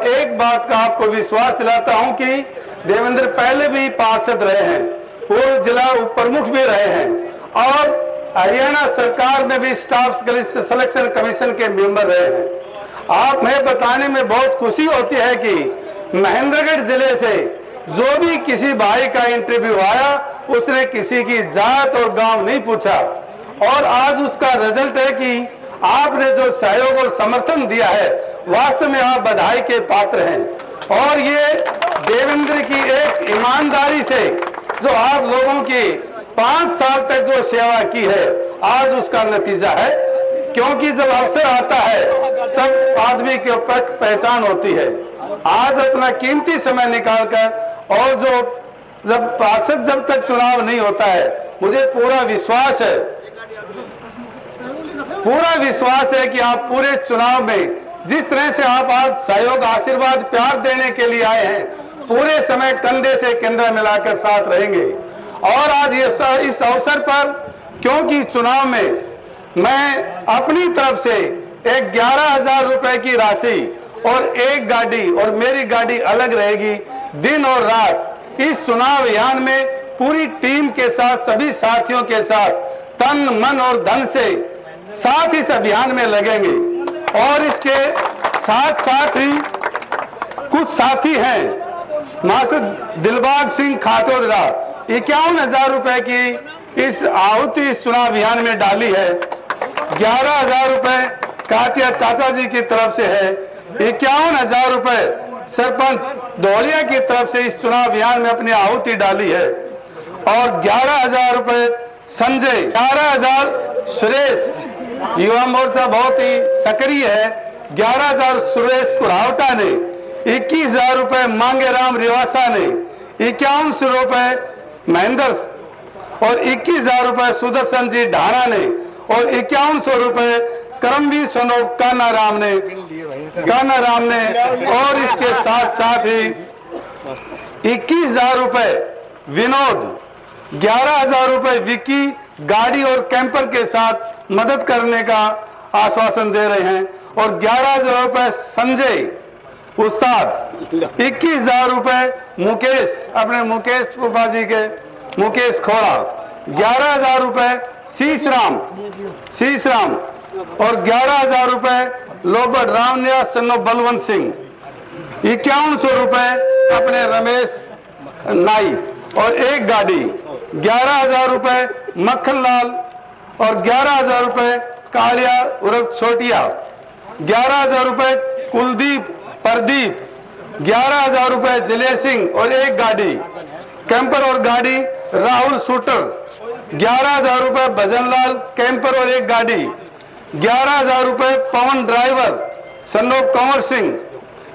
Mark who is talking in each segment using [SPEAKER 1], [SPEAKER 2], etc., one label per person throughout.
[SPEAKER 1] एक बात का आपको विश्वास दिलाता हूं कि देवेंद्र पहले भी पार्षद रहे हैं, पूर्व जिला उप प्रमुख भी रहे हैं और हरियाणा सरकार में भी स्टाफ सिलेक्शन कमीशन के मेंबर रहे हैं। आप में बताने में बहुत खुशी होती है कि महेंद्रगढ़ जिले से जो भी किसी भाई का इंटरव्यू आया उसने किसी की जात और गांव नहीं पूछा और आज उसका रिजल्ट है कि आपने जो सहयोग और समर्थन दिया है वास्तव में आप बधाई के पात्र हैं। और ये देवेंद्र की एक ईमानदारी से जो आप लोगों की 5 साल तक जो सेवा की है आज उसका नतीजा है, क्योंकि जब अवसर आता है तब आदमी के ऊपर पहचान होती है। आज अपना कीमती समय निकालकर और जो जब पार्षद जब तक चुनाव नहीं होता है, मुझे पूरा विश्वास है कि आप पूरे चुनाव में जिस तरह से आप आज सहयोग आशीर्वाद प्यार देने के लिए आए हैं, पूरे समय कंधे से कंधा मिलाकर साथ रहेंगे। और आज इस अवसर पर क्योंकि चुनाव में मैं अपनी तरफ से एक 11,000 रुपए की राशि और एक गाड़ी और मेरी गाड़ी अलग रहेगी, दिन और रात इस चुनाव अभियान में पूरी टीम के साथ सभी साथियों के साथ तन मन और धन से साथ इस अभियान में लगेंगे। और इसके साथ साथ ही कुछ साथी हैं, मास्टर दिलबाग सिंह खातोरा 51,000 रुपए की इस आहुति इस चुनाव अभियान में डाली है। 11,000 रुपए काटिया चाचा जी की तरफ से है, 51,000 रुपए सरपंच धौलिया की तरफ से इस चुनाव अभियान में अपनी आहुति डाली है और 11,000 रुपए संजय, 11,000 सुरेश, युवा मोर्चा बहुत ही सक्रिय है, 11,000 सुरेश कुरावटा ने, 21,000 रुपए मांगेराम रिवासा ने, 5100 रुपए महेंद्र और 21,000 रुपए सुदर्शन जी ढाणा ने और 5100 रुपए करमवीर सनोब कानाराम ने और इसके साथ साथ ही 21,000 रुपए विनोद, 11,000 रुपए विक्की गाड़ी और कैंपर के साथ मदद करने का आश्वासन दे रहे हैं और 11,000 रुपए संजय उस्ताद, 21,000 रुपए मुकेश, अपने मुकेश फूफा जी के मुकेश खोड़ा, 11,000 रुपए शीश राम और 11,000 रुपए लोबट रामनिया सन्नो बलवंत सिंह, 5100 रुपए अपने रमेश नाई और एक गाड़ी, 11,000 रुपए मक्खनलाल और 11,000 रुपए कालिया उर्फ छोटिया, 11,000 रुपए कुलदीप प्रदीप, 11,000 रुपए जिले सिंह और एक गाड़ी कैंपर और गाड़ी राहुल शूटर, 11,000 रुपए भजनलाल कैंपर और एक गाड़ी, 11,000 रुपए पवन ड्राइवर सन्नोब कंवर सिंह,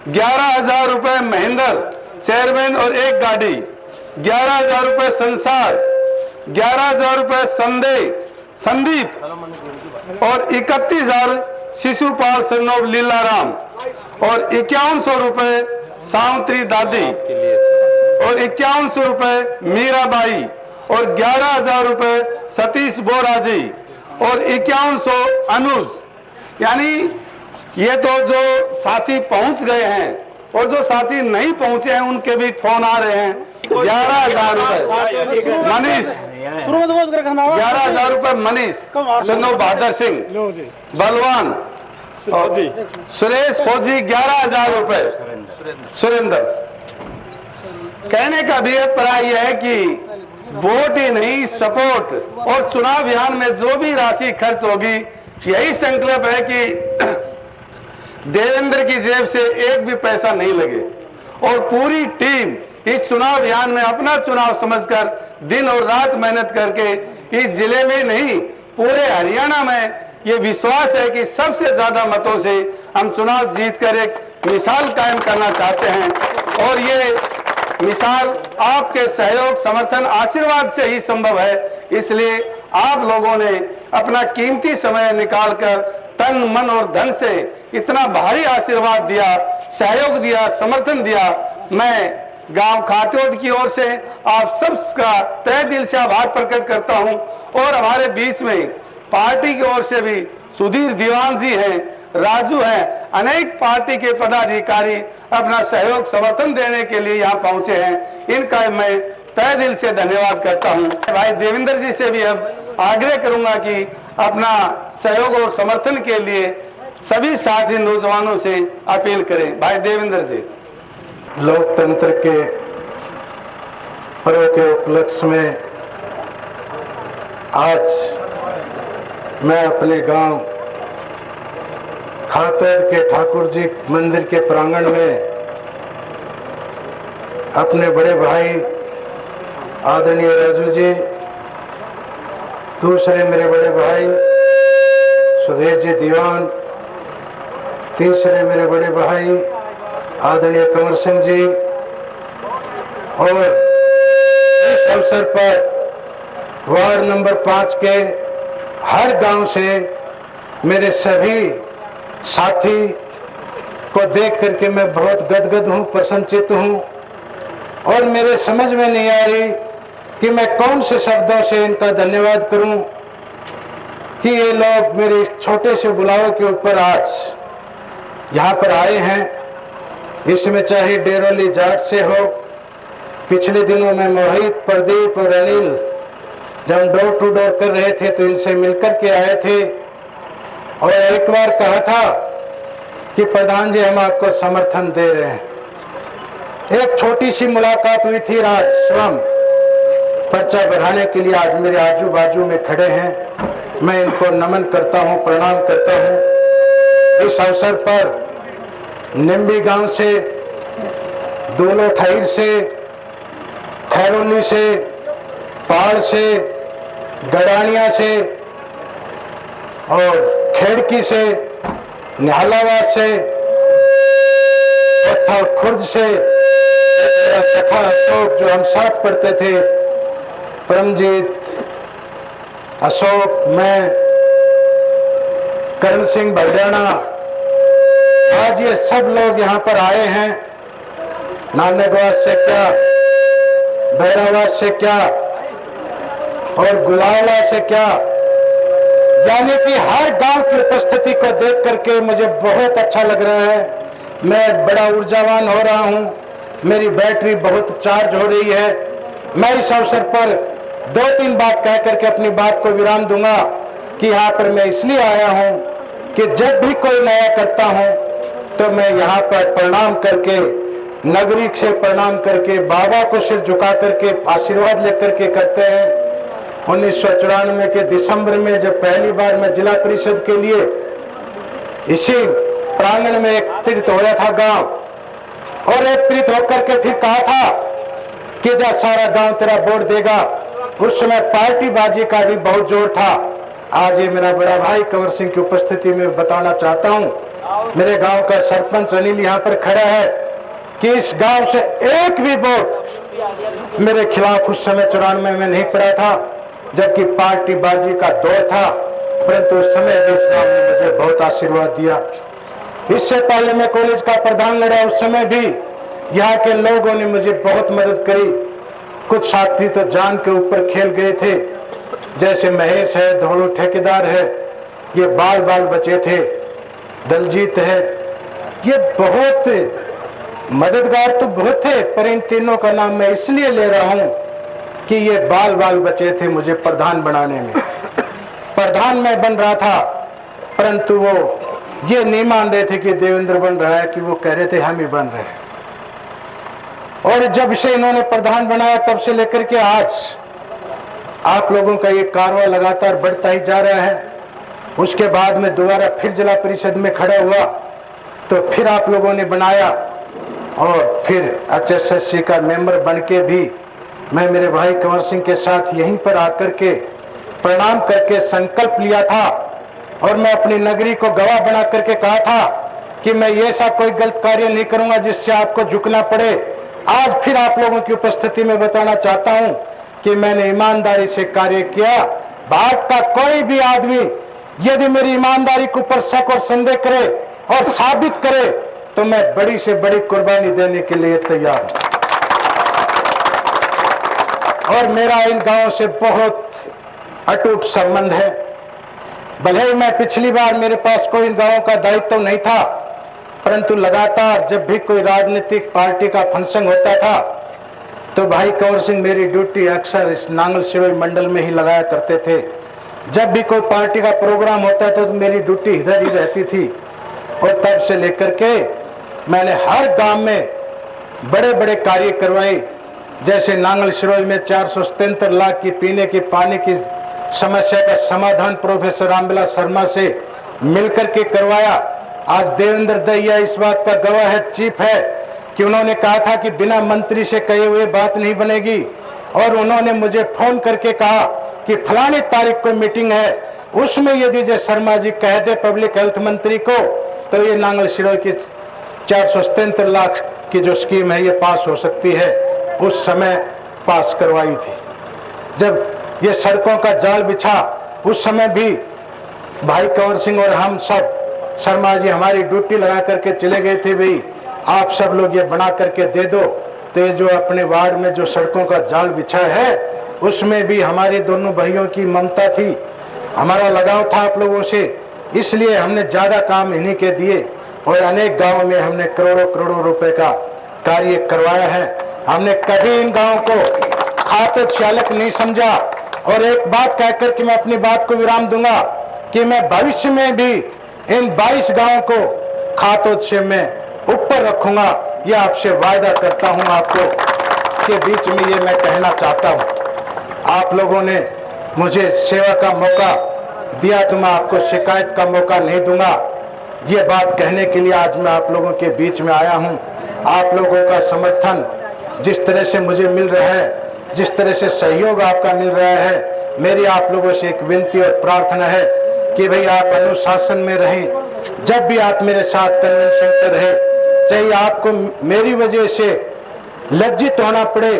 [SPEAKER 1] 11,000 रुपए महेंद्र चेयरमैन और एक गाड़ी, 11,000 रुपए संसार, 11,000 रुपए संदीप और 31,000 शिशुपाल सन्नोब लीलाराम और 5100 रुपए सावंत्री दादी और 5100 रुपए मीराबाई और 11,000 रुपए सतीश बोराजी और 5100 अनुज। यानी ये तो जो साथी पहुंच गए हैं और जो साथी नहीं पहुंचे हैं उनके भी फोन आ रहे हैं। 11,000 रुपए मनीष, 11,000 रुपए मनीष सन्नो बहादुर सिंह बलवान, सुरेश फौजी 11,000 रुपए सुरेंद्र। कहने का भी पराई है कि वोट ही नहीं सपोर्ट और चुनाव अभियान में जो भी राशि खर्च होगी यही संकल्प है कि देवेंद्र की जेब से एक भी पैसा नहीं लगे और पूरी टीम इस चुनाव अभियान में अपना चुनाव समझकर दिन और रात मेहनत करके इस जिले में नहीं पूरे हरियाणा में ये विश्वास है कि सबसे ज्यादा मतों से हम चुनाव जीतकर एक मिसाल कायम करना चाहते हैं और ये मिसाल आपके सहयोग समर्थन आशीर्वाद से ही संभव है। इसलिए आप लोगों ने अपना कीमती समय निकालकर तन मन और धन से इतना भारी आशीर्वाद दिया, सहयोग दिया, समर्थन दिया। मैं गांव खाटोद की ओर से आप सबका तहे दिल से आभार प्रकट करता हूं और हमारे बीच में पार्टी की ओर से भी सुधीर दीवान जी हैं, राजू हैं, अनेक पार्टी के पदाधिकारी अपना सहयोग समर्थन देने के लिए यहाँ पहुंचे हैं। इनका मैं तहे दिल से धन्यवाद करता हूं। भाई देवेंद्र जी से भी अब आग्रह करूंगा कि अपना सहयोग और समर्थन के लिए सभी साथी नौजवानों से अपील करें। भाई देवेंद्र जी।
[SPEAKER 2] लोकतंत्र के पर्व के उपलक्ष्य में आज मैं अपने गांव खातोद के ठाकुर जी मंदिर के प्रांगण में अपने बड़े भाई आदरणीय राजू जी, दूसरे मेरे बड़े भाई सुधीर जी दीवान, तीसरे मेरे बड़े भाई आदरणीय कंवर सिंह जी, और इस अवसर पर वार्ड नंबर 5 के हर गांव से मेरे सभी साथी को देख करके मैं बहुत गदगद हूँ, प्रसन्नचित्त हूँ, और मेरे समझ में नहीं आ रही कि मैं कौन से शब्दों से इनका धन्यवाद करूं कि ये लोग मेरे छोटे से बुलावे के ऊपर आज यहाँ पर आए हैं। इसमें चाहे डेरोली जाट से हो, पिछले दिनों में मोहित, प्रदीप और अनिल जब हम डोर टू डोर कर रहे थे तो इनसे मिलकर के आए थे, और एक बार कहा था कि प्रधान जी हम आपको समर्थन दे रहे हैं। एक छोटी सी मुलाकात हुई थी, राज स्वयं पर्चा बढ़ाने के लिए आज मेरे आजू बाजू में खड़े हैं। मैं इनको नमन करता हूं, प्रणाम करता हूं। इस अवसर पर निम्बी गांव से, दोलो ठाइर से, खैरोली से, पहाड़ से, गड़ानिया से और खेड़की से, निहालावाद से, पत्थर खुर्द से, मेरा सखा अशोक जो हम साथ पढ़ते थे, परमजीत, अशोक, मैं, करण सिंह बलडाना, आज ये सब लोग यहाँ पर आए हैं। नानकवाद से क्या, भैरवाद से क्या और गुलावला से क्या, यानी कि हर गांव की उपस्थिति को देख करके मुझे बहुत अच्छा लग रहा है। मैं बड़ा ऊर्जावान हो रहा हूँ, मेरी बैटरी बहुत चार्ज हो रही है। मैं इस अवसर पर 2-3 बात कह करके अपनी बात को विराम दूंगा कि यहाँ पर मैं इसलिए आया हूँ कि जब भी कोई नया करता हूँ तो मैं यहाँ पर प्रणाम करके, नगरी से प्रणाम करके, बाबा को सिर झुका करके आशीर्वाद लेकर के करते हैं। 1994 के दिसंबर में जब पहली बार मैं जिला परिषद के लिए इसी प्रांगण में एकत्रित होया था गांव, और एकत्रित होकर के फिर कहा था कि जा सारा गांव तेरा वोट देगा। उस समय पार्टी बाजी का भी बहुत जोर था। आज ये मेरा बड़ा भाई कंवर सिंह की उपस्थिति में बताना चाहता हूं, मेरे गांव का सरपंच अनिल यहाँ पर खड़ा है कि इस गांव से एक भी वोट मेरे खिलाफ उस समय 94 में नहीं पड़ा था, जबकि पार्टी बाजी का दौर था, परंतु उस समय भी इस गांव ने मुझे बहुत आशीर्वाद दिया। इससे पहले मैं कॉलेज का प्रधान लड़ा, उस समय भी यहाँ के लोगों ने मुझे बहुत मदद करी। कुछ साथी तो जान के ऊपर खेल गए थे, जैसे महेश है, धोलू ठेकेदार है, ये बाल बाल बचे थे, दलजीत है, ये बहुत मददगार तो बहुत थे, पर इन तीनों का नाम मैं इसलिए ले रहा हूं कि ये बाल बाल बचे थे मुझे प्रधान बनाने में। प्रधान मैं बन रहा था, परंतु वो ये नहीं मान रहे थे कि देवेंद्र बन रहा है, कि वो कह रहे थे हम ही बन रहे हैं। और जब से इन्होंने प्रधान बनाया तब से लेकर के आज आप लोगों का ये कारवा लगातार बढ़ता ही जा रहा है। उसके बाद में दोबारा फिर जिला परिषद में खड़ा हुआ तो फिर आप लोगों ने बनाया, और फिर HSSC का मेंबर बन के भी मैं मेरे भाई कंवर सिंह के साथ यहीं पर आकर के प्रणाम करके संकल्प लिया था, और मैं अपनी नगरी को गवाह बना करके कहा था कि मैं ये सब कोई गलत कार्य नहीं करूंगा जिससे आपको झुकना पड़े। आज फिर आप लोगों की उपस्थिति में बताना चाहता हूं कि मैंने ईमानदारी से कार्य किया। भारत का कोई भी आदमी यदि मेरी ईमानदारी के ऊपर शक और संदेह करे और साबित करे तो मैं बड़ी से बड़ी कुर्बानी देने के लिए तैयार हूं। और मेरा इन गांवों से बहुत अटूट संबंध है। भले ही मैं पिछली बार मेरे पास कोई इन गांवों का दायित्व नहीं था, परंतु लगातार जब भी कोई राजनीतिक पार्टी का फंक्शन होता था तो भाई कंवर सिंह मेरी ड्यूटी अक्सर इस नांगल सिरोही मंडल में ही लगाया करते थे। जब भी कोई पार्टी का प्रोग्राम होता था तो मेरी ड्यूटी इधर ही रहती थी। और तब से लेकर के मैंने हर गांव में बड़े बड़े कार्य करवाए। जैसे नांगल सिरोही में 477 लाख की पीने की पानी की समस्या का समाधान प्रोफेसर रामविलास शर्मा से मिलकर के करवाया। आज देवेंद्र दहिया इस बात का गवाह है, चीफ है, कि उन्होंने कहा था कि बिना मंत्री से कहे हुए बात नहीं बनेगी। और उन्होंने मुझे फोन करके कहा कि फलानी तारीख को मीटिंग है, उसमें यदि जय शर्मा जी कह दे पब्लिक हेल्थ मंत्री को तो ये नांगल सिरोही की 477 लाख की जो स्कीम है ये पास हो सकती है। उस समय पास करवाई थी। जब ये सड़कों का जाल बिछा उस समय भी भाई कंवर सिंह और हम सब शर्मा जी हमारी ड्यूटी लगा करके चले गए थे, भाई आप सब लोग ये बना करके दे दो। तो ये जो अपने वार्ड में जो सड़कों का जाल बिछा है उसमें भी हमारे दोनों भाइयों की ममता थी, हमारा लगाव था आप लोगों से, इसलिए हमने ज़्यादा काम इन्हीं के दिए। और अनेक गाँव में हमने करोड़ों करोड़ों रुपए का कार्य करवाया है। हमने कभी इन गाँव को खाते चालक नहीं समझा। और एक बात कहकर कि मैं अपनी बात को विराम दूंगा कि मैं भविष्य में भी इन 22 गांवों को खातोद से मैं ऊपर रखूंगा, यह आपसे वायदा करता हूं। आपको के बीच में ये मैं कहना चाहता हूं, आप लोगों ने मुझे सेवा का मौका दिया तो मैं आपको शिकायत का मौका नहीं दूंगा। ये बात कहने के लिए आज मैं आप लोगों के बीच में आया हूं। आप लोगों का समर्थन जिस तरह से मुझे मिल रहा है, जिस तरह से सहयोग आपका मिल रहा है, मेरी आप लोगों से एक विनती और प्रार्थना है कि भाई आप अनुशासन में रहें। जब भी आप मेरे साथ कन्वेंशन पर रहे, चाहे आपको मेरी वजह से लज्जित होना पड़े,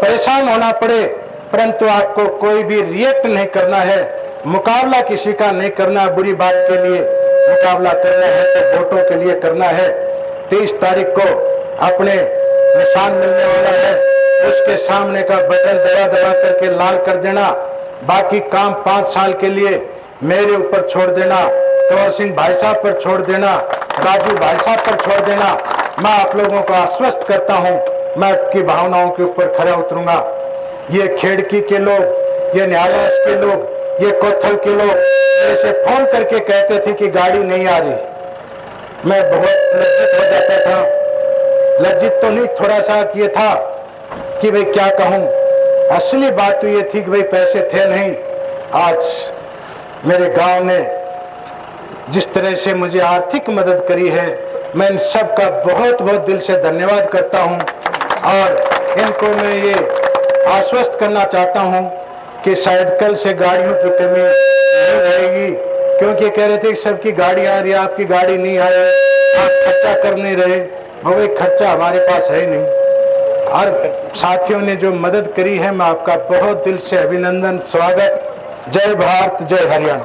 [SPEAKER 2] परेशान होना पड़े, परंतु आपको कोई भी रिएक्ट नहीं करना है, मुकाबला किसी का नहीं करना। बुरी बात के लिए मुकाबला करना है तो वोटों के लिए करना है। 23 तारीख को अपने निशान मिलने वाला है, उसके सामने का बटन दबा दबा करके लाल कर देना। बाकी काम 5 साल के लिए मेरे ऊपर छोड़ देना, कंवर सिंह भाई साहब पर छोड़ देना, राजू भाई साहब पर छोड़ देना। मैं आप लोगों को आश्वस्त करता हूं, मैं आपकी भावनाओं के ऊपर खरा उतरूंगा। ये खेड़की के लोग, ये न्यायालय के लोग, ये कोथल के लोग मेरे से फोन करके कहते थे कि गाड़ी नहीं आ रही। मैं बहुत लज्जित हो जाता था। लज्जित तो नहीं, थोड़ा सा ये था कि भाई क्या कहूँ। असली बात तो ये थी कि भाई पैसे थे नहीं। आज मेरे गांव ने जिस तरह से मुझे आर्थिक मदद करी है, मैं इन सब का बहुत बहुत दिल से धन्यवाद करता हूं। और इनको मैं ये आश्वस्त करना चाहता हूं कि शायद कल से गाड़ियों की कमी नहीं रहेगी, क्योंकि कह रहे थे कि सबकी गाड़ी आ रही है, आपकी गाड़ी नहीं आ रही, आप खर्चा कर नहीं रहे। भाई खर्चा हमारे पास है नहीं। और साथियों ने जो मदद करी है, मैं आपका बहुत दिल से अभिनंदन, स्वागत। जय भारत, जय हरियाणा।